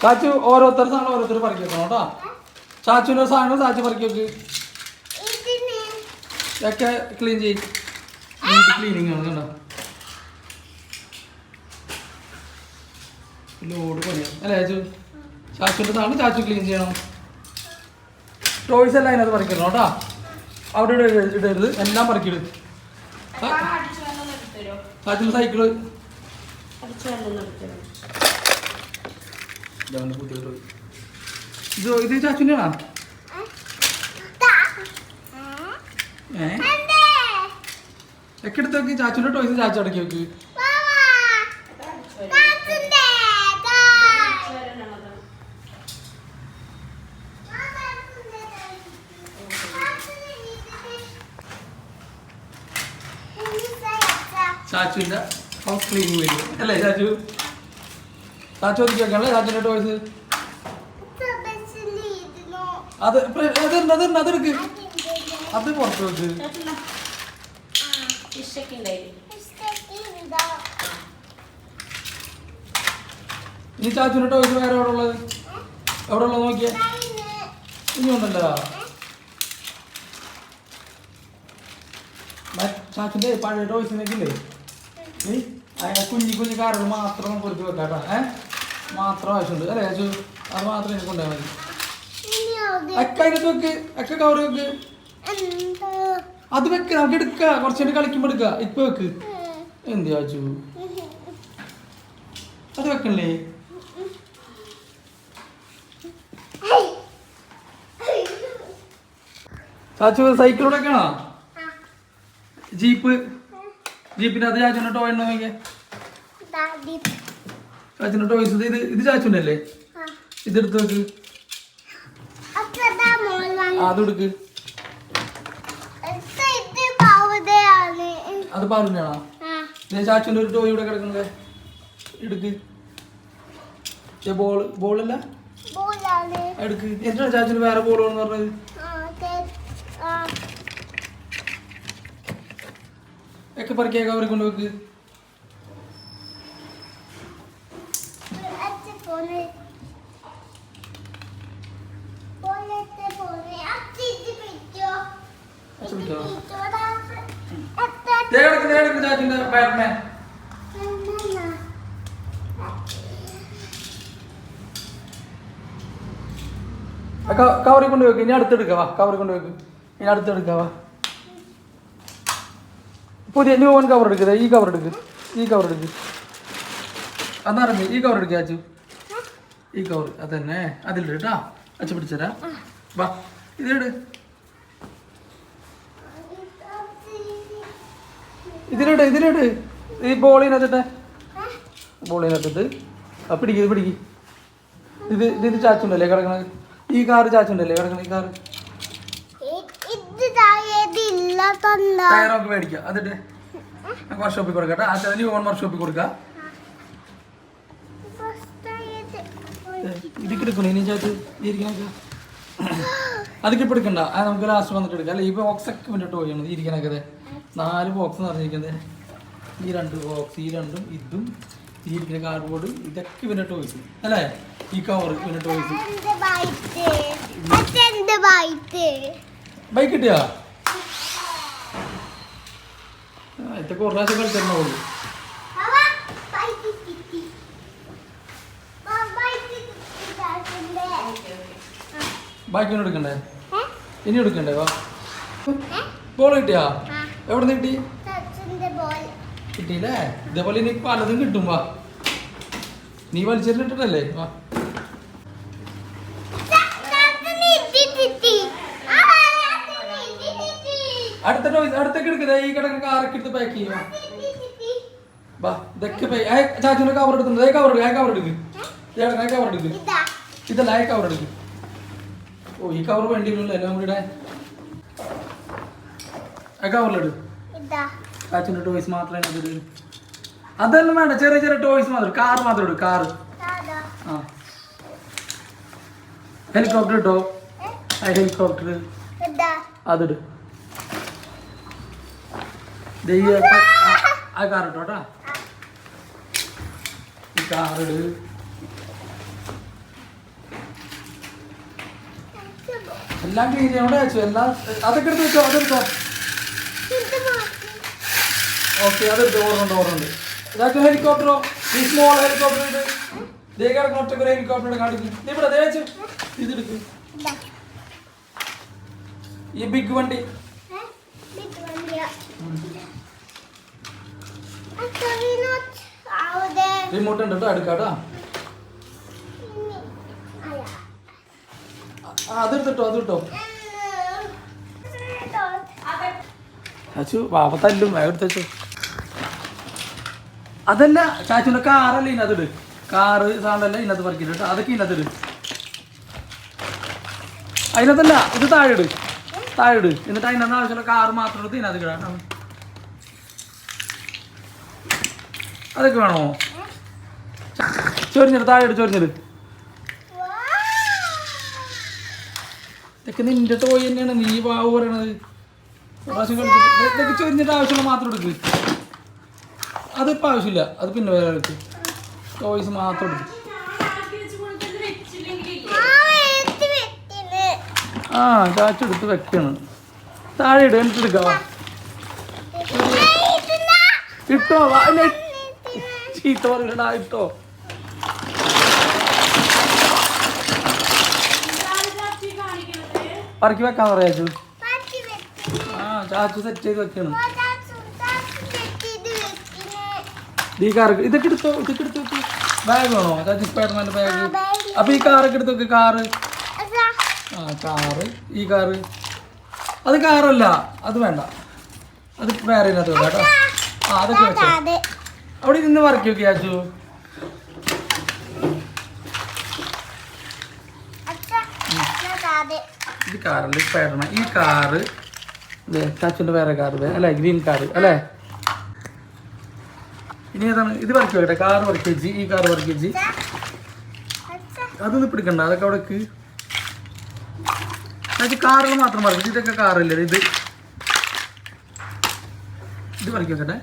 ചാച്ചു ഓരോരുത്തരുടെ സാധനം ഓരോരുത്തർ പറക്കി വെക്കണം കേട്ടോ. ചാച്ചുവിൻ്റെ സാധനം ചാച്ചു പറക്കി വെക്ക്. ഇതൊക്കെ ക്ലീൻ ചെയ്യും. ക്ലീനിങ് ആണ് കേട്ടോ. ലോഡ് പണിയാണ് അല്ലേ ചാച്ചു? ചാച്ചുവിൻ്റെ സാധനം ചാച്ചു ക്ലീൻ ചെയ്യണം. ടോയ്സ് എല്ലാം അതിനകത്ത് പറിക്കണം കേട്ടോ. അവിടെ ഇടരുത്, എല്ലാം പറിക്കിടും. ചാച്ചുവിൻ്റെ സൈക്കിള് ഇത് ചാച്ചുൻ്റെ ആണോ? ഒക്കെ എടുത്ത് നോക്കി. ചാച്ചുൻ്റെ ടോയ്സ് ചാച്ചു അടക്കി വെക്ക്. ചാച്ചുവിൻ്റെ ഹൗസ് ക്ലീനിങ് വരും അല്ലേ ചാച്ചു? ചാച്ചു ഒതുക്കി വെക്കണല്ലേ ചാച്ചുവിൻ്റെ ടോയ്സ്? അതെടുക്ക്, അത് പുറത്ത് വെക്ക്. ഇനി ചാച്ചുവിൻ്റെ ടോയ്സ് വേറെ എവിടെ ഉള്ളത്? എവിടെ ഉള്ളത് നോക്കിയേ. ഇനി ഉണ്ടല്ലോ ചാച്ചുൻ്റെ പഴയ ടോയ്സിനൊക്കെ ഇല്ലേ, കുഞ്ഞി കുഞ്ഞി കാറുകൾ മാത്രം പൊറുക്കി വെക്കാട്ടോ. മാത്രം ആവശ്യമുണ്ട് അല്ലേ ചാച്ചു? അത് മാത്രം എനിക്ക് കൊണ്ടുപോയാൽ മതി. ഒക്കെ അതിനകത്ത് വെക്ക്, ഒക്കെ കവർ വെക്ക്. അത് വെക്ക്, നമുക്ക് എടുക്ക. കുറച്ചുകൂടി കളിക്കുമ്പോൾ എടുക്ക. ഇപ്പൊ വെക്ക്. എന്ത് ചാച്ചു അത് വെക്കണല്ലേ? ചാച്ചു സൈക്കിളോടെ ഒക്കെയാണോ? ജീപ്പിന്റെ അത് ചാച്ചുവിന്റെ ടോയ് ഉണ്ടോ നോക്കിയേ. ചാച്ചുവിന്റെ ടോയ്സ് ഇത് ചാച്ചുവിന്റെ അല്ലേ? ഇതെടുത്ത് വെക്ക്. അതെടുക്ക്. അത് പാലിന്റെ ആണോ? ചാച്ചുവിന്റെ ഒരു ടോയ് ഇവിടെ കിടക്കുന്നത് എടുക്ക്. ബോളല്ല എടുക്ക്. എന്തിനാണ് ചാച്ചുവിന് വേറെ ബോൾ എന്ന് പറഞ്ഞത്? ഒക്കെ പറിക്കൊക്കെ അവരെ കൊണ്ടുവെക്ക്. ചാച്ചിന്റെ ബാറ്റ്മാൻ കവറിൽ കൊണ്ടുവെക്ക്. ഇനി അടുത്തെടുക്കാവാ. കവറിൽ കൊണ്ടുവെക്ക്. ഇനി അടുത്തെടുക്കാവാ. പുതിയ ന്യൂ വൺ കവർ എടുക്കുക. ഈ കവർ എടുക്ക്. ഈ കവർ എടുക്ക്. അന്നറിഞ്ഞു ഈ കവർ എടുക്കുക അച്ചു. ഈ കവർ അതന്നെ അതിലിട് കേട്ടാ. അച്ഛ പിടിച്ചരാ. വാ ഇതിലിട്. ഇതിലിട്. ഈ ബോളിനകത്തിട്ടെ. ബോളിനകത്തിട്ട് പിടിക്ക്. ഇത് പിടിക്ക്. ഇത് ചാച്ചുണ്ടല്ലേ കിടക്കണത്? ഈ കാറ് ചാച്ചുണ്ടല്ലേ കിടക്കണ? ഈ കാറ് ടയറൊക്കെ മേടിക്കാം. അതിട്ട് വർക്ക്ഷോപ്പിൽ കൊടുക്കട്ടെ. ആ ന്യൂ ഓൺ വർക്ക്ഷോപ്പിൽ കൊടുക്കാം. ഇതിക്ക് എടുക്കണോ ഇനി ചാച്ചു? ഇരിക്കണൊക്കെ അതൊക്കെ ഇപ്പം എടുക്കണ്ട. നമുക്ക് ലാസ്റ്റ് വന്നിട്ട് എടുക്കാം അല്ലേ? ഈ ബോക്സൊക്കെ വേണ്ടിയിട്ട് പോയാണ് ഇരിക്കണൊക്കെ. 4 ബോക്സ് നിറഞ്ഞിരിക്കുന്നത്. ഈ 2 ബോക്സ്, ഈ 2ഉം ഇതും, ഈ ഇരിക്കുന്ന കാർഡ്ബോർഡ്, ഇതൊക്കെ ഇവൻ്റെ ടോയ്സ് അല്ലേ? ഈ കവർ ഇവൻ്റെ ടോയ്സ്. ബൈക്ക് കിട്ടിയാ? ഇതൊക്കെ ഒരു പ്രാവശ്യം കളിച്ചിട്ടുണ്ടാവുള്ളൂ. ബാക്കിയൊന്നും എടുക്കണ്ടേ? ഇനി എടുക്കണ്ടേ? വാ. ബോൾ കിട്ടിയാ? എവിടെ നിന്ന് കിട്ടി? കിട്ടിയില്ലേ? ഇതേപോലെ ഇനി പലതും കിട്ടും. വാ, നീ വലിച്ചിട്ടിട്ടല്ലേ? വാ. അടുത്തൊക്കെ എടുക്കുക. ഈ കിടക്കുന്ന കാറൊക്കെ എടുത്ത് പാക്ക് ചെയ്യുക. വാ, ഇതൊക്കെ ചാച്ചുവിന്റെ കവർ എടുക്കുന്നത്. കവർ എടുക്ക്. കവർ എടുക്ക്. ഇതല്ല കവർ എടുക്ക്. ഓ ഈ കവർ വേണ്ടി വരുമല്ലോ എല്ലാം കൂടെ. കവറിലിട്. ചാച്ചുവിന്റെ ടോയ്സ് മാത്രമേ അതിൽ. അതൊന്നും വേണ്ട. ചെറിയ ചെറിയ ടോയ്സ് മാത്രം. കാർ മാത്രം ഇടും. കാറ്. ആ ഹെലികോപ്റ്റർ ഇട്ടോ. ഹെലികോപ്റ്റർ അതിട്. ആ കാർ ഇട്ടോട്ടാ. ഈ കാറിട്. എല്ലാം ക്ലീൻ ചെയ്യണം വെച്ചു എല്ലാം അതൊക്കെ എടുത്ത് വെച്ചോ അതെടുത്തോ. ഓക്കെ അതെടുത്ത് ഓർമ്മയുണ്ട്. ഇതാക്കും ഹെലികോപ്റ്ററോ ഈ സ്മോൾ ഹെലികോപ്റ്റർ ഉണ്ട് ദേഹം ഒറ്റ ഒരു ഹെലികോപ്റ്റർ കാണിക്കും ഇവിടെ ദേച്ചു ഇതെടുക്ക്. ഈ ബിഗ് വണ്ടി റിമോട്ട് ഉണ്ട് കേട്ടോ അടുക്കാട്ടാ. അതെടുത്തിട്ടോ അതെടുത്തോ ചാച്ചു പാപ്പ തല്ലും എടുത്തോ. അതല്ല ചാച്ചുന്റെ കാറല്ലേ ഇതിനകത്തിട് കാറ് സാധനമല്ല ഇതിനകത്ത് പറിക്കില്ല കേട്ടോ അതൊക്കെ ഇതിനകത്തിട്. അതിനകത്തല്ല ഇത് താഴെയിട് എന്നിട്ട് അതിനകത്ത് ആവശ്യമുള്ള കാറ് മാത്രം എടുത്ത് ഇതിനകത്ത് കിടാം. അതൊക്കെ വേണോ ചൊരിഞ്ഞിട്ട് താഴെ ചൊരിഞ്ഞിട്ട് ഇതൊക്കെ നിന്റെ ടോയ് തന്നെയാണ് നീ വാവ് പറയണത്. ഇതൊക്കെ ചൊരിഞ്ഞിട്ട് ആവശ്യമുള്ള മാത്രം എടുക്ക്. അതിപ്പോൾ ആവശ്യമില്ല അത് പിന്നെ വേറെ എടുക്ക് ടോയ്സ് മാത്രം എടുക്ക്. ആ ചാച്ചെടുത്ത് വെക്കണം താഴെ ഇടുക എന്നിട്ട് എടുക്കാവാ ഇട്ടോ ചീത്ത പറയടാ ഇട്ടോ. പറക്കി വെക്കാൻ പറയാ ചാച്ചു. ആ ചാച്ചു സെറ്റ് ചെയ്ത് വെക്കണം. ഈ കാറൊക്കെ ഇതൊക്കെ എടുത്തോ വെക്ക്. ബാഗ് വേണോ ചാച്ചു സ്പൈഡർമാൻ്റെ ബാഗ്. അപ്പൊ ഈ കാറൊക്കെ എടുത്ത് വെക്ക്. കാറ് ആ കാറ് ഈ കാറ് അത് കാറല്ല അത് വേണ്ട അത് വേറെ ഇതിനകത്ത് വെക്കാം കേട്ടോ. ആ അതൊക്കെ വെച്ചോ അവിടെ നിന്ന് പറക്കി വെക്ക് ചാച്ചു. ഇത് കാറല്ലേ സ്പൈഡർമാൻ. ഈ കാറ് ചാച്ചുൻ്റെ വേറെ കാറ് അല്ലേ ഗ്രീൻ കാറ് അല്ലേ. ഇനി ഏതാണ് ഇത് പറക്കി വെക്കട്ടെ. കാറ് പറക്കി വെച്ച് ഈ കാറ് പറക്കി വെച്ച് അതൊന്നും പിടിക്കണ്ട അതൊക്കെ അവിടേക്ക് കാറുകൾ മാത്രം പറക്കി. ഇതൊക്കെ കാറല്ലേ ഇത് പറക്കി വെക്കട്ടെ.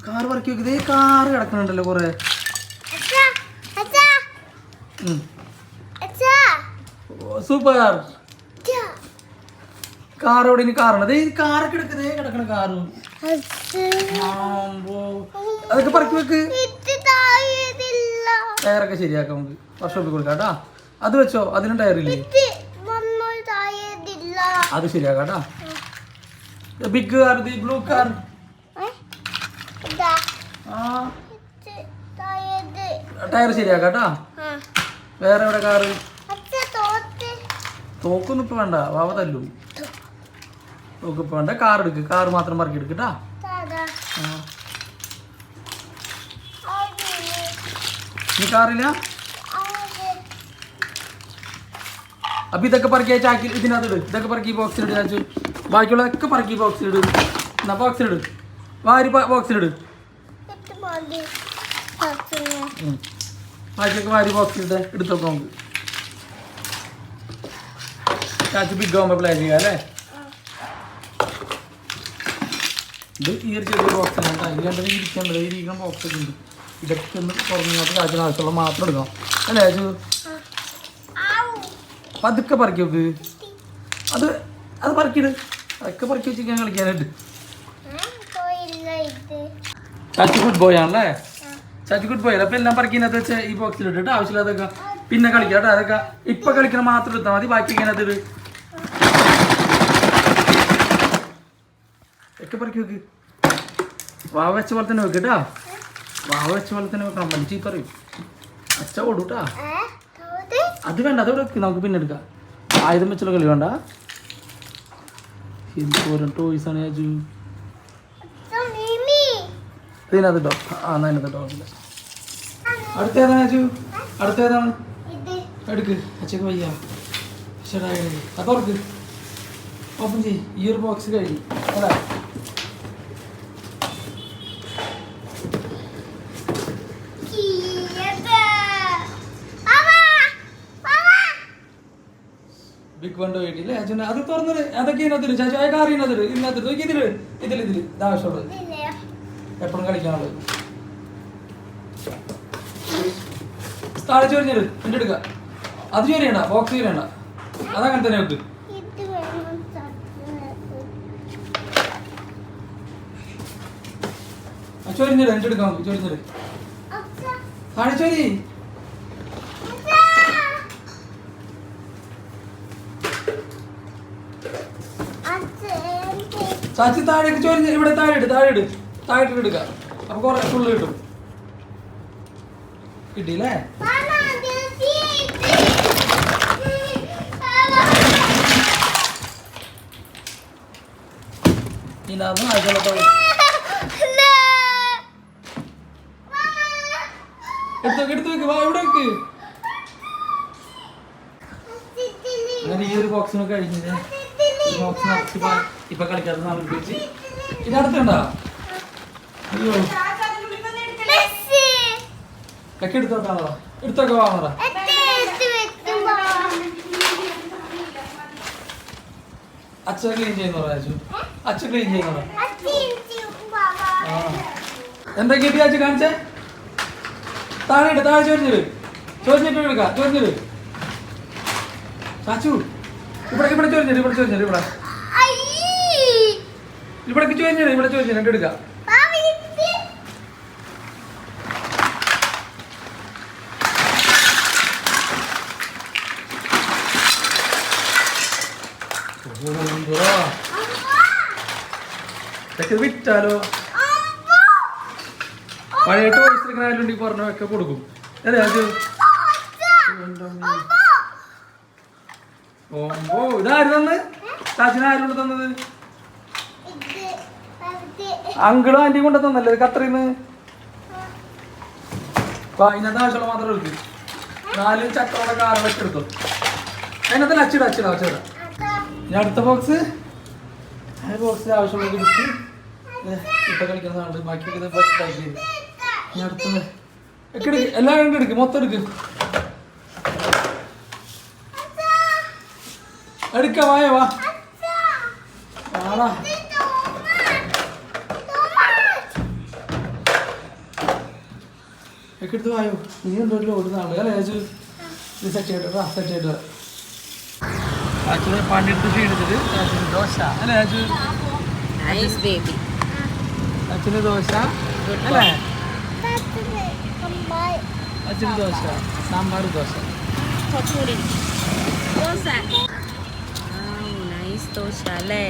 കാറ് പറക്കി വെക്കുന്നത് ഈ കാറ് കിടക്കുന്നുണ്ടല്ലോ കുറെ. സൂപ്പർ കാർ എവിടെ ഇനി കാറാണ് ഈ കാറൊക്കെ എടുക്കുന്നേ കിടക്കണ കാറ്. അതൊക്കെ പറക്കി വെക്ക്. ടയറൊക്കെ ശരിയാക്കാം നമുക്ക് വർക്ക്ഷോപ്പിൽ കൊടുക്കാം കേട്ടാ. അത് വെച്ചോ അതിനും ടയറില്ലേ അത് ശരിയാക്കാം കേട്ടാ. Big car blue car tyre ശരിയാക്കാം കേട്ടാ. വേറെ എവിടെ കാറ് തോക്കൊന്നും ഇപ്പൊ വേണ്ട വാവ തല്ലും. തോക്ക് ഇപ്പൊ വേണ്ട കാർ എടുക്ക്. കാറ് മാത്രം പറക്കി എടുക്കട്ടാ. നീ കാറില്ല അപ്പൊ ഇതൊക്കെ പറക്കിയ ചാക്കിൽ ഇതിനകത്ത് ഇട്. ഇതൊക്കെ പറക്കി ബോക്സിലിട് ചാച്ചു. ബാക്കിയുള്ളതൊക്കെ പറക്കി ബോക്സിലിട്. എന്നാ ബോക്സിലിട് വാരി ബോക്സിലിട്. ബാക്കിയൊക്കെ വാരി ബോക്സിലിട്ട് എടുത്തോക്കെ നമുക്ക് ചാച്ചു ബിഗ് ആകുമ്പോൾ പ്ലാൻ ചെയ്യാം അല്ലേ. ഇത് ഈ ഒരു ചെറിയ ബോക്സാണ് കേട്ടോ. ഇല്ലാണ്ട് ഇരിക്കേണ്ടത് ഇരിക്കുന്ന ബോക്സൊക്കെ ഉണ്ട്. ഇതൊക്കെ ഒന്ന് തുറന്നിട്ട് ചാച്ചിന് ആവശ്യമുള്ള മാത്രം എടുക്കണം അല്ലേ ചാച്ചു. പതുക്കെ പറക്കി വെക്ക്. അത് അത് പറക്കിയിട്. അതൊക്കെ പറക്കി വെച്ചിരിക്കാൻ കളിക്കാനായിട്ട്. ചാച്ചു ഗുഡ് ബോയ് ആണല്ലേ. ചാച്ചു ഗുഡ് ബോയ്. അപ്പം എല്ലാം പറക്കിനകത്ത് വെച്ച് ഈ ബോക്സിലിട്ടിട്ട് ആവശ്യമില്ലാതൊക്കെ പിന്നെ കളിക്കാം കേട്ടോ. അതൊക്കെ ഇപ്പം കളിക്കണം മാത്രം എടുത്താൽ മതി. ബാക്കി ഇതിനകത്ത് ഒക്കെ പറക്കി വെക്ക്. വാവ വെച്ച പോലെ തന്നെ വെക്ക് കേട്ടാ. വാവ വെച്ച പോലെ തന്നെ വെക്കണം. മനുഷ്യ പറയും അച്ഛ ഓടൂട്ടാ. അത് വേണ്ട അതോടെ വെക്ക്. നമുക്ക് പിന്നെ എടുക്കാം. ആയുധം വെച്ചുള്ള കളി വേണ്ട. ഓരോ ടോയ്സാണ് ചാച്ചു. ഇതിനകത്തിട്ടോ അതിനകത്തിട്ടോ അടുത്തേതാണ് ചാച്ചു. അടുത്തേതാണ് എടുക്ക്. അച്ഛക്ക് വയ്യ ചേട്ടാ അത് ഓർക്ക് ഓപ്പൺ ചെയ്യ്. ഈ ഒരു ബോക്സ് കഴിഞ്ഞു അതാ. ബിഗ് വണ്ടോ ആയിട്ടില്ലേ അച്ഛൻ അത് തുറന്നത് അതൊക്കെ ഇതിനകത്തിട്ട് ചാച്ചു ആ കാർ ഇതിനകത്തിട്ട് ഇതിനകത്തിട്ട് നോക്കി ഇതില് ഇതാവശ്യമുള്ളത് എപ്പോഴും കളിക്കാനുള്ളത്. താഴെ ചൊരിഞ്ഞത് എൻ്റെ എടുക്കുക. അത് ചൊരിയണ്ട, ബോക്സ് ചൊരിയണ്ട. അതങ്ങനെ തന്നെ വെക്ക്. ചൊരിഞ്ഞിട്, എൻ്റെ എടുക്കാം നമുക്ക്. ചൊരിഞ്ഞിട്, കാണിച്ചോരി. ചാച്ചി താഴേക്ക് ചൊരിഞ്ഞ് ഇവിടെ താഴെ ഇട്, താഴെ ഇട്, താഴെ എടുക്കാം. അപ്പൊ കുറെ ഫുള്ള് കിട്ടും. കിട്ടിയില്ലേ? ഇതാന്ന് ആഴ്ച എടുത്തു വെക്ക്. വാ ഇവിടെ വെക്ക്. അങ്ങനെ ഈ ഒരു ബോക്സിനൊക്കെ കഴിഞ്ഞത് ബോക്സ് നിറച്ച് ഇപ്പൊ കളിക്കാത്ത സാധനം വെച്ച് ഇതടുത്തുണ്ടോ? അയ്യോ ഒക്കെ എടുത്തോട്ടാണോ? എടുത്തൊക്കെ വാങ്ങറ. അച്ഛ ക്ലീൻ ചെയ്യുന്നോ? അച്ഛ ക്ലീൻ ചെയ്യുന്നോ? എന്താ കിട്ടി അച്ഛ കാണിച്ചേ? താഴെ ഇട്ട്, താഴെ ചോദിച്ചിട്ട് എടുക്കാം. ചോദിച്ചിട്ട് ചാച്ചു ഇവിടെ ചോദിച്ചിട്ട് ഇവിടെ ഇവിടേക്ക് ചോദിച്ചിട്ട് രണ്ട് എടുക്കാം. ഇതൊക്കെ വിറ്റാലോ? പഴയ ടോയ്സ് പറഞ്ഞൊക്കെ കൊടുക്കും അല്ലേ? അത് ഓമ്പോ ഇതാര് തന്ന്? ചാച്ചിന് ആരോട് തന്നത്? അങ്കിളും ആന്റിയും കൊണ്ട് തന്നല്ലേ ഖത്തറിന്ന്? അതിനകത്ത് ആവശ്യമുള്ള മാത്രം എടുക്കും. 4 ചക്രയുടെ കാറ് വെച്ചെടുത്തു. അതിനകത്ത് അച്ചിട. ഇനി അടുത്ത ബോക്സ്, ആ ബോക്സിൽ ആവശ്യമുള്ള എടുത്ത് ഇപ്പൊ കളിക്കുന്ന സാധനം ബാക്കിയൊക്കെ പറ്റി. ഇനി അടുത്തത് എല്ലാം എടുക്കും, മൊത്തം എടുക്കും. എടുക്കാം, വായോ വാ. ആടാ ഒക്കെ എടുത്ത് വായോ. നീ ഉണ്ടോ ഓടുന്നാണ് അല്ലേ? സെറ്റ് ചെയ്തിട്ട് അച്ഛന് പണിയെടുത്ത് ക്ഷീണിച്ചിട്ട് അച്ഛന് ദോശ അല്ലേ? അച്ഛന് ദോശ അല്ലേ? അച്ഛന് ദോശ, സാമ്പാർ ദോശ. നൈസ് ദോശ അല്ലേ?